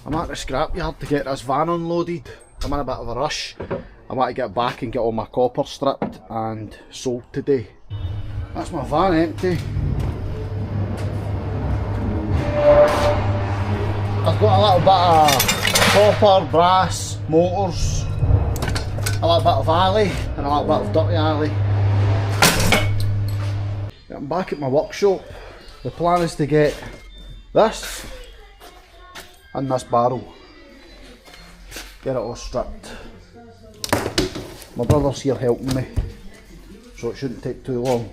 I'm at the scrapyard to get this van unloaded. I'm in a bit of a rush. I want to get back and get all my copper stripped and sold today. That's my van empty. I've got a little bit of copper, brass, motors, a little bit of alley and a little bit of dirty alley. I'm back at my workshop. The plan is to get this and this barrel. Get it all stripped. My brother's here helping me, so it shouldn't take too long.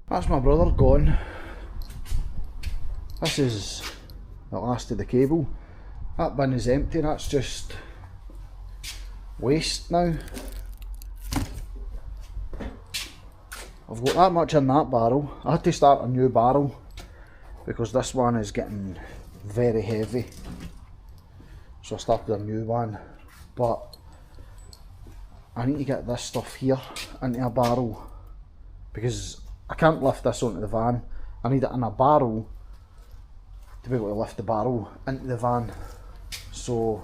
That's my brother gone. This is the last of the cable. That bin is empty, that's just waste now. I've got that much in that barrel. I had to start a new barrel because this one is getting very heavy. So I started a new one. But I need to get this stuff here into a barrel because I can't lift this onto the van. I need it in a barrel to be able to lift the barrel into the van. So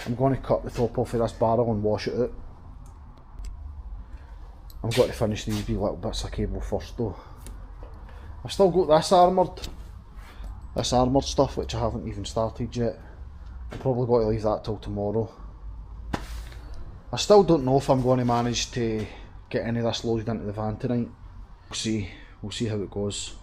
I'm going to cut the top off of this barrel and wash it out. I've got to finish these wee little bits of cable first though. I've still got this armoured stuff which I haven't even started yet. I'm probably going to leave that till tomorrow. I still don't know if I'm going to manage to get any of this loaded into the van tonight. We'll see how it goes.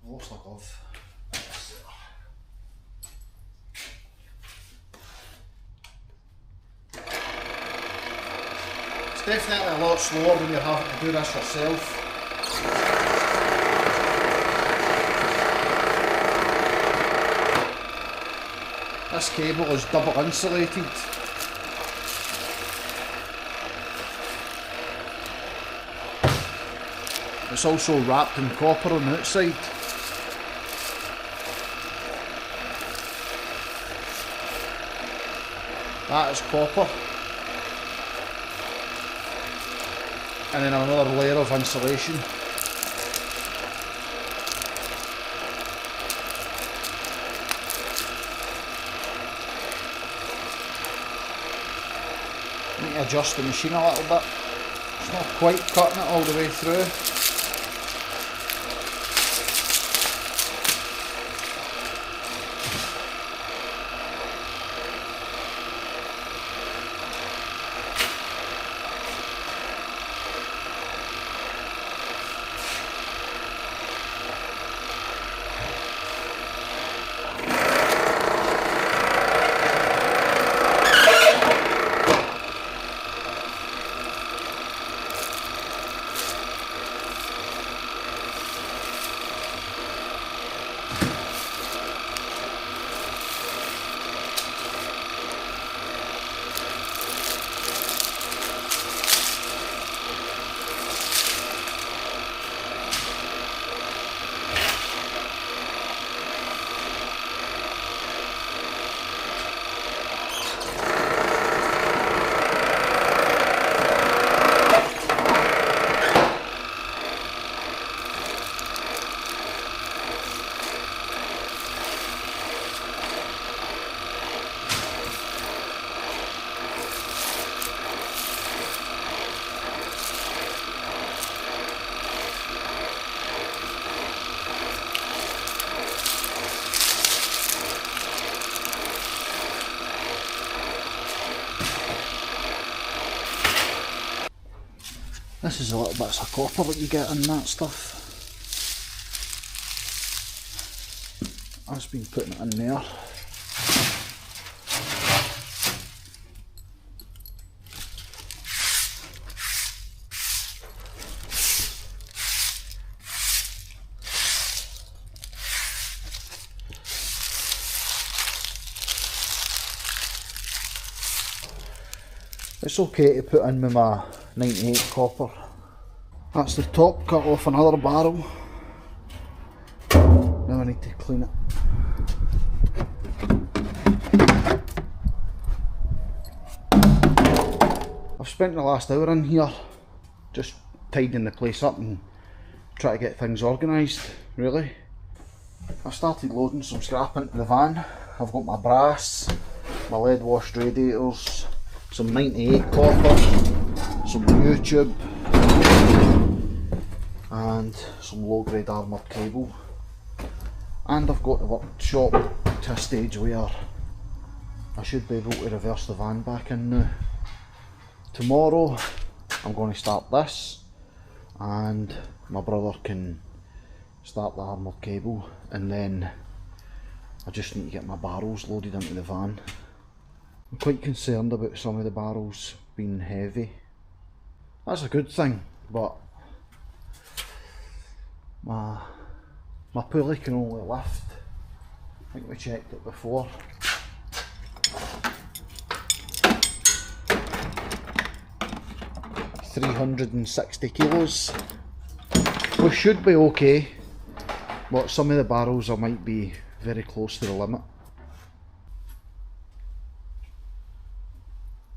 Lost my glove. It's definitely a lot slower when you're having to do this yourself. This cable is double insulated. It's also wrapped in copper on the outside. That is copper. And then another layer of insulation. Need to adjust the machine a little bit. It's not quite cutting it all the way through. This is a little bits of copper that you get in that stuff. I've just been putting it in there. It's okay to put in with my 98 copper. That's the top cut off another barrel. Now I need to clean it. I've spent the last hour in here just tidying the place up and trying to get things organised, really. I've started loading some scrap into the van. I've got my brass, my lead washed radiators, some 98 copper, some U-tube and some low grade armoured cable. And I've got the workshop to a stage where I should be able to reverse the van back in now. Tomorrow I'm going to start this and my brother can start the armoured cable, and then I just need to get my barrels loaded into the van. I'm quite concerned about some of the barrels being heavy. That's a good thing, but my pulley can only lift, I think we checked it before, 360 kilos. We should be okay, but some of the barrels I might be very close to the limit.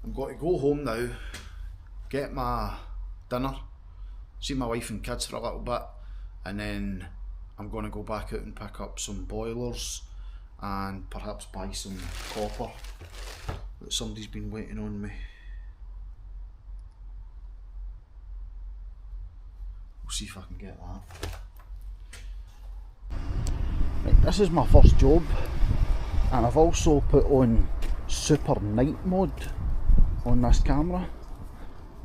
I'm going to go home now, get my dinner, see my wife and kids for a little bit, and then I'm going to go back out and pick up some boilers and perhaps buy some copper that somebody's been waiting on me. We'll see if I can get that. Right, this is my first job, and I've also put on super night mode on this camera,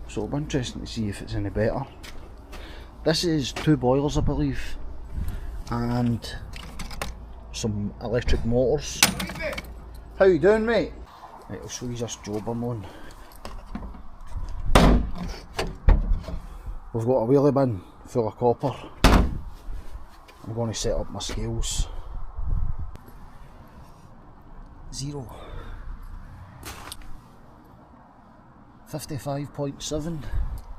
so it'll be interesting to see if it's any better. This is 2 boilers, I believe, and some electric motors. How you doing, mate? Right, I'll show you this job I'm on. We've got a wheelie bin full of copper. I'm going to set up my scales. 0. 55.7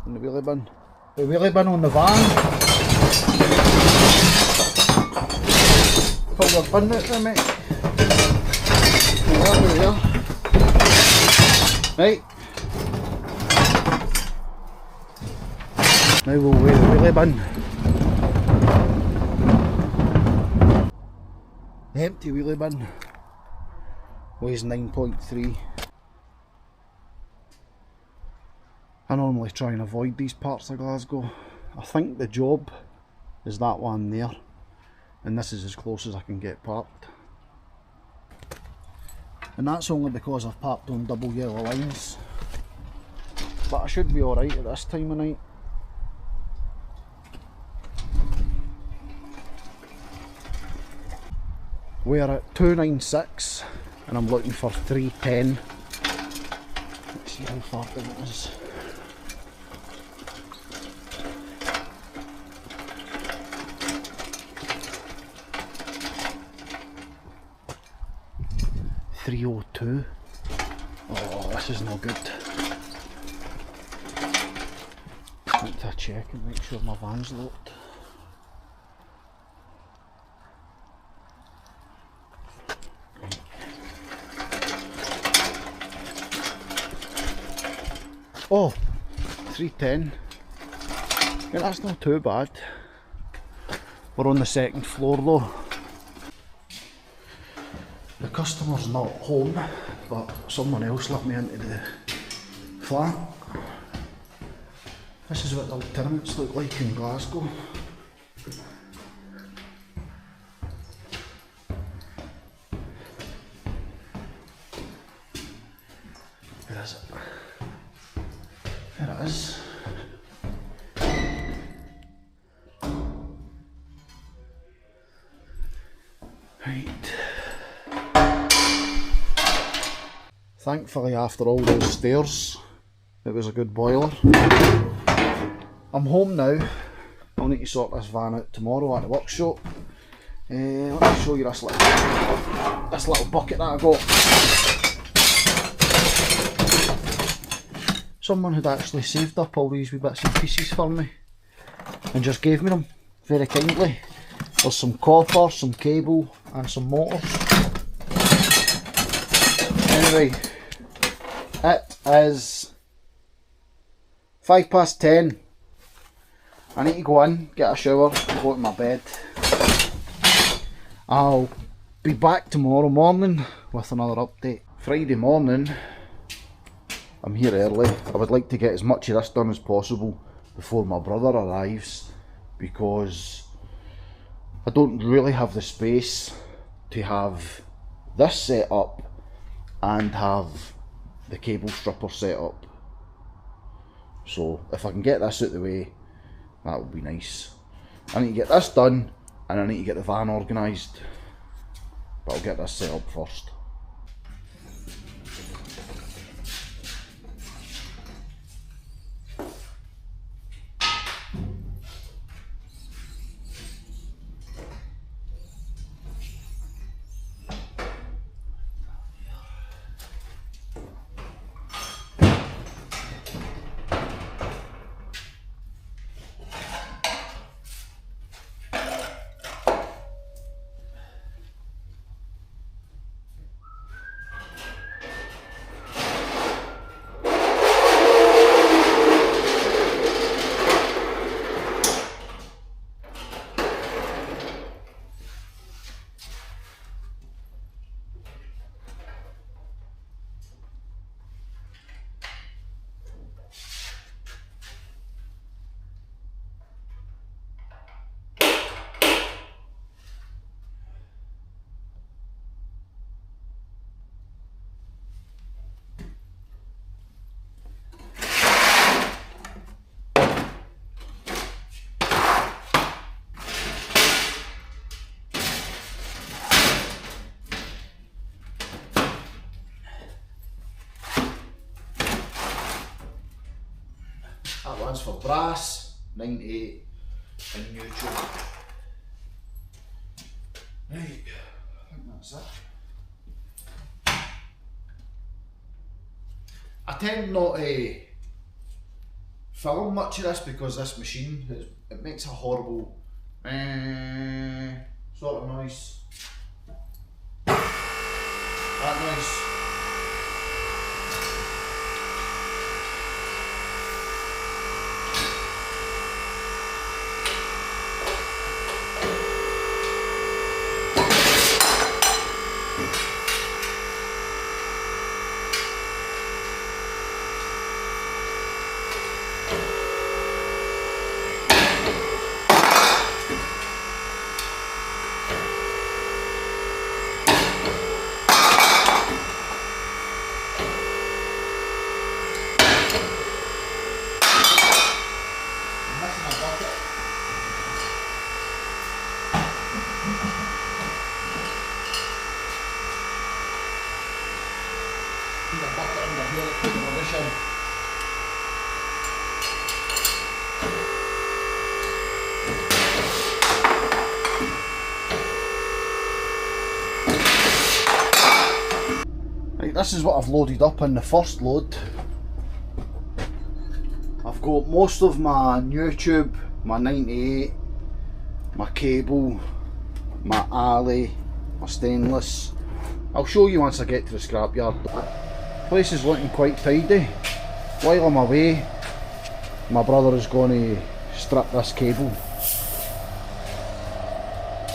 in the wheelie bin. The wheelie bin on the van. Pull your bin out there, mate. There. Right. Now we'll weigh the wheelie bin. The empty wheelie bin weighs 9.3. I normally try and avoid these parts of Glasgow. I think the job is that one there, and this is as close as I can get parked. And that's only because I've parked on double yellow lines. But I should be alright at this time of night. We're at 296 and I'm looking for 310. Let's see how far down it is. $302. Oh, this is no good. I need to check and make sure my van's locked. Oh, 310. Yeah, that's not too bad. We're on the second floor though. The customer's not home, but someone else let me into the flat. This is what the tenements look like in Glasgow. Where is it? There it is. Right. Thankfully, after all those stairs, it was a good boiler. I'm home now. I'll need to sort this van out tomorrow at the workshop. Let me show you this little bucket that I got. Someone had actually saved up all these wee bits and pieces for me and just gave me them very kindly. There's some copper, some cable and some motors. Anyway, it is 10:05. I need to go in, get a shower, go to my bed. I'll be back tomorrow morning with another update. Friday morning, I'm here early. I would like to get as much of this done as possible before my brother arrives, because I don't really have the space to have this set up and have the cable stripper set up. So if I can get this out the way, that would be nice. I need to get this done and I need to get the van organised, but I'll get this set up first. That one's for brass, 98 and neutral. Right, I think that's it. I tend not to film much of this because this machine, it makes a horrible sort of noise. That noise. Right, this is what I've loaded up in the first load. I've got most of my new tube, my 98, my cable, my alley, my stainless. I'll show you once I get to the scrapyard. The place is looking quite tidy. While I'm away, my brother is going to strip this cable.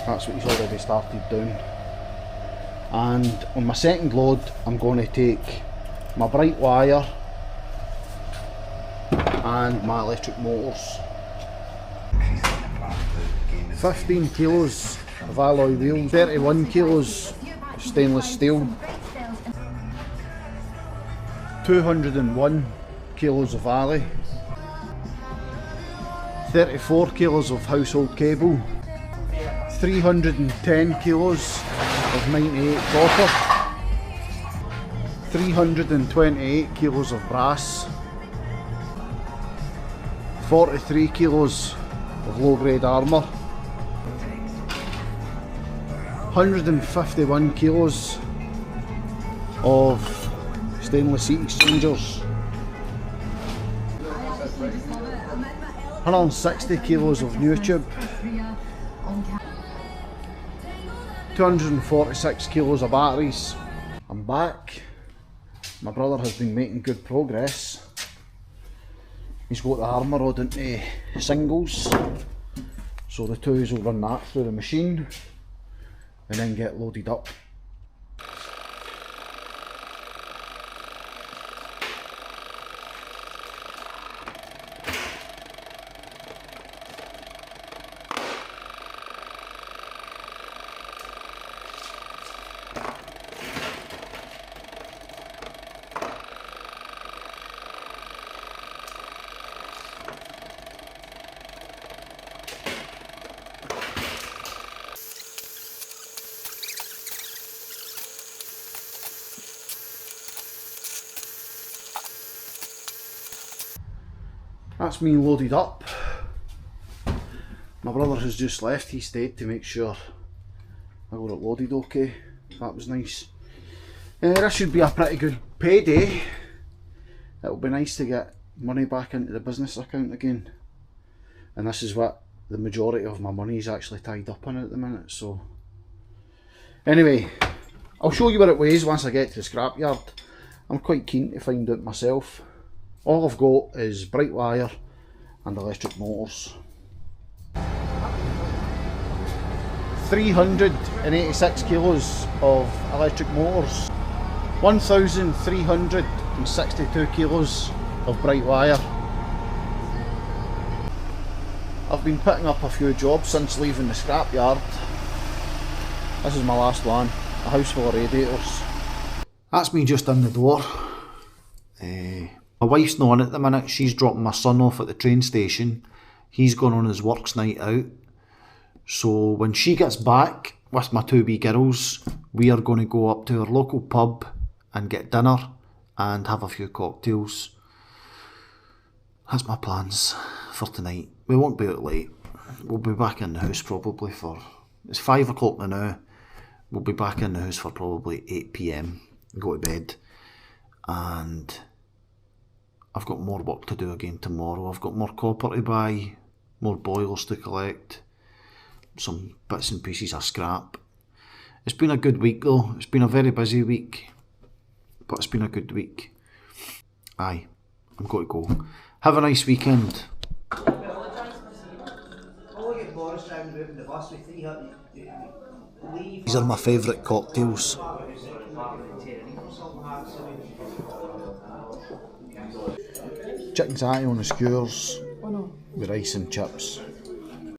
That's what he's already started doing. And on my second load, I'm going to take my bright wire and my electric motors. 15 kilos of alloy wheels, 31 kilos of stainless steel, 201 kilos of alley, 34 kilos of household cable, 310 kilos of 98 copper, 328 kilos of brass, 43 kilos of low grade armour, 151 kilos of stainless heat exchangers, 160 kilos of new tube, 246 kilos of batteries. I'm back. My brother has been making good progress. He's got the armour rod into singles, so the toys will run that through the machine and then get loaded up. That's me loaded up. My brother has just left. He stayed to make sure I got it loaded okay. That was nice. This should be a pretty good payday. It'll be nice to get money back into the business account again. And this is what the majority of my money is actually tied up in at the minute. So anyway, I'll show you where it weighs once I get to the scrapyard. I'm quite keen to find out myself. All I've got is bright wire and electric motors. 386 kilos of electric motors, 1,362 kilos of bright wire. I've been picking up a few jobs since leaving the scrapyard. This is my last one, a house full of radiators. That's me just in the door. My wife's not on at the minute. She's dropping my son off at the train station. He's gone on his works night out. So when she gets back with my two wee girls, we are going to go up to our local pub and get dinner and have a few cocktails. That's my plans for tonight. We won't be out late. We'll be back in the house probably for... It's 5 o'clock now. We'll be back in the house for probably 8 PM and go to bed. And I've got more work to do again tomorrow. I've got more copper to buy, more boilers to collect, some bits and pieces of scrap. It's been a good week though. It's been a very busy week, but it's been a good week. Aye, I'm going to go. Have a nice weekend. These are my favourite cocktails. Chicken satay on the skewers with rice and chips.